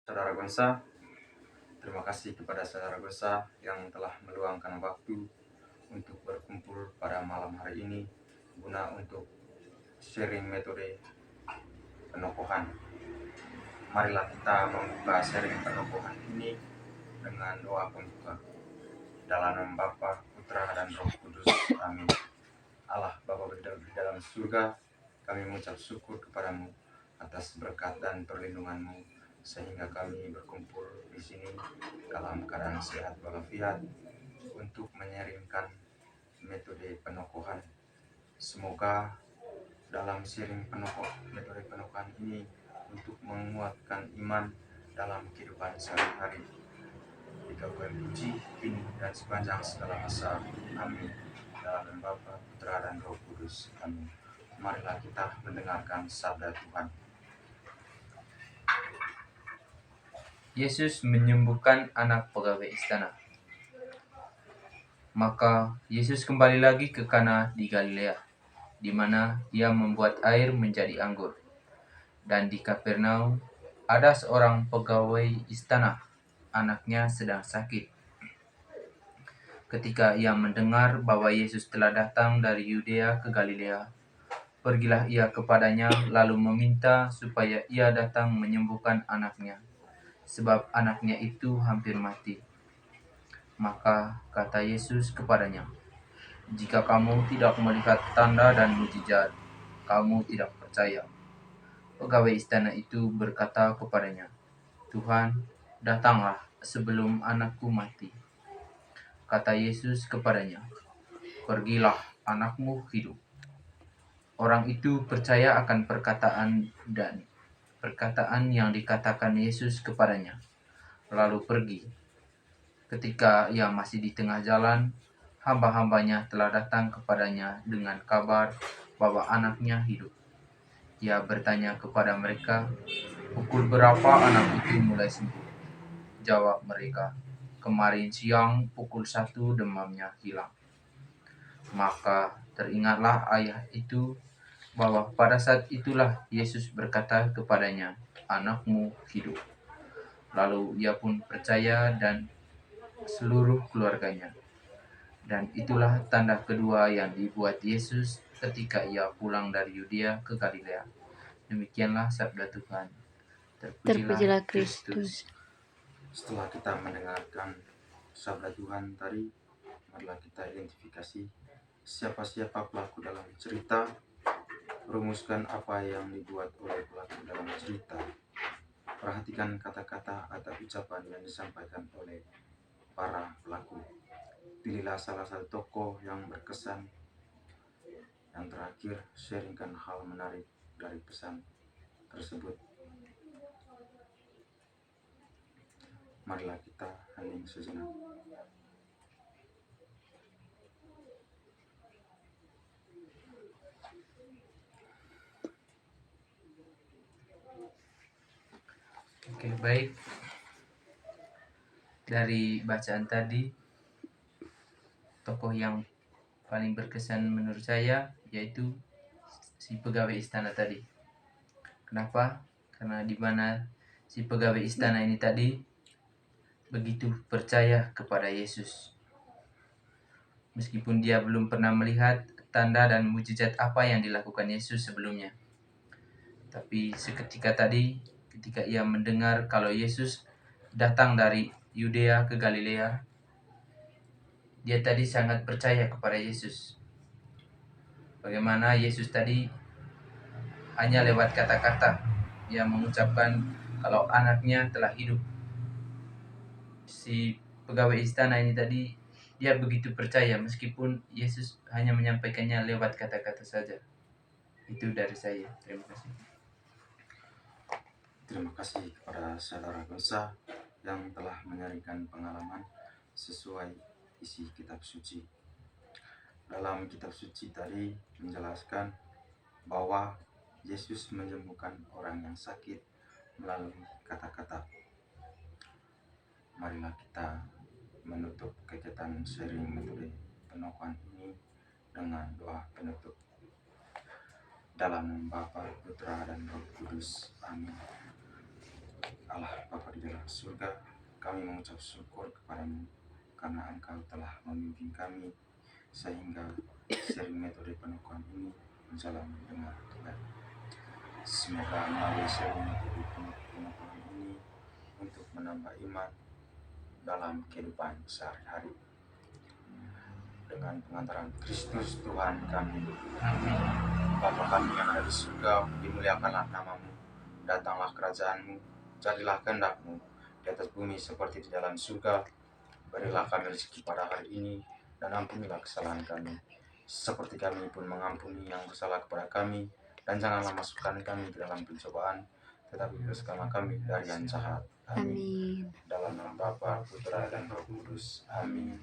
Saudara Gonsa, terima kasih kepada saudara Gonsa yang telah meluangkan waktu untuk berkumpul pada malam hari ini guna untuk sharing metode penokohan. Marilah kita membuka sharing penokohan ini dengan doa pembuka. Dalam nama Bapa, Putra, dan Roh Kudus. Amin. Allah Bapa di dalam surga, kami mengucap syukur kepadamu atas berkat dan perlindunganmu sehingga kami berkumpul di sini dalam keadaan sehat walafiat untuk menyaringkan metode penokohan. Semoga dalam sharing metode penokohan ini untuk menguatkan iman dalam kehidupan sehari-hari. Dikabulkan puji kini dan sepanjang segala masa. Amin. Dalam nama Bapa, Putra, dan Roh Kudus. Amin. Marilah kita mendengarkan sabda Tuhan. Yesus menyembuhkan anak pegawai istana. Maka Yesus kembali lagi ke Kana di Galilea, di mana ia membuat air menjadi anggur. Dan di Kapernaum ada seorang pegawai istana, anaknya sedang sakit. Ketika ia mendengar bahwa Yesus telah datang dari Yudea ke Galilea, pergilah ia kepadanya lalu meminta supaya ia datang menyembuhkan anaknya, sebab anaknya itu hampir mati. Maka kata Yesus kepadanya, "Jika kamu tidak melihat tanda dan mukjizat, kamu tidak percaya." Pegawai istana itu berkata kepadanya, "Tuhan, datanglah sebelum anakku mati." Kata Yesus kepadanya, "Pergilah, anakmu hidup." Orang itu percaya akan perkataan yang dikatakan Yesus kepadanya, lalu pergi. Ketika ia masih di tengah jalan, hamba-hambanya telah datang kepadanya dengan kabar bahwa anaknya hidup. Ia bertanya kepada mereka, "Pukul berapa anak itu mulai sembuh?" Jawab mereka, "Kemarin siang pukul 1 demamnya hilang." Maka teringatlah ayah itu bahwa pada saat itulah Yesus berkata kepadanya, "Anakmu hidup." Lalu ia pun percaya dan seluruh keluarganya. Dan itulah tanda kedua yang dibuat Yesus ketika ia pulang dari Yudea ke Galilea. Demikianlah sabda Tuhan. Terpujilah Kristus. Setelah kita mendengarkan sabda Tuhan tadi, marilah kita identifikasi siapa-siapa pelaku dalam cerita, rumuskan apa yang dibuat oleh pelaku dalam cerita. Perhatikan kata-kata atau ucapan yang disampaikan oleh para pelaku. Pilihlah salah satu tokoh yang berkesan. Yang terakhir, sharingkan hal menarik dari pesan tersebut. Marilah kita hening sejenak. Oke, baik. Dari bacaan tadi, tokoh yang paling berkesan menurut saya yaitu si pegawai istana tadi. Kenapa? Karena di mana si pegawai istana ini tadi begitu percaya kepada Yesus. Meskipun dia belum pernah melihat tanda dan mujizat apa yang dilakukan Yesus sebelumnya. Tapi seketika tadi, ketika ia mendengar kalau Yesus datang dari Yudea ke Galilea, dia tadi sangat percaya kepada Yesus. Bagaimana Yesus tadi hanya lewat kata-kata ia mengucapkan kalau anaknya telah hidup. Si pegawai istana ini tadi dia begitu percaya meskipun Yesus hanya menyampaikannya lewat kata-kata saja. Itu dari saya. Terima kasih. Terima kasih kepada saudara Gonsa yang telah menyaringkan pengalaman sesuai isi kitab suci. Dalam kitab suci tadi menjelaskan bahwa Yesus menyembuhkan orang yang sakit melalui kata-kata. Marilah kita menutup kegiatan sharing metode penokohan ini dengan doa penutup. Dalam nama Bapa, Putra, dan Roh Kudus. Amin. Allah Bapa di surga, kami mengucap syukur kepadamu karena Engkau telah memimpin kami sehingga sharing metode pengukuhan ini berjalan dengan baik. Semoga melalui sharing metode pengukuhan ini untuk menambah iman dalam kehidupan sehari-hari. Dengan pengantaran Kristus Tuhan kami. Amin. Bapa kami yang ada di surga, dimuliakanlah namamu, datanglah kerajaanmu, jadilah kehendakmu di atas bumi seperti di dalam surga. Berilah kami rezeki pada hari ini, dan ampunilah kesalahan kami, seperti kami pun mengampuni yang bersalah kepada kami, dan janganlah masukkan kami ke dalam pencobaan, tetapi bebaskanlah kami dari yang jahat. Amin. Amin. Dalam nama Bapa, Putra, dan Roh Kudus. Amin.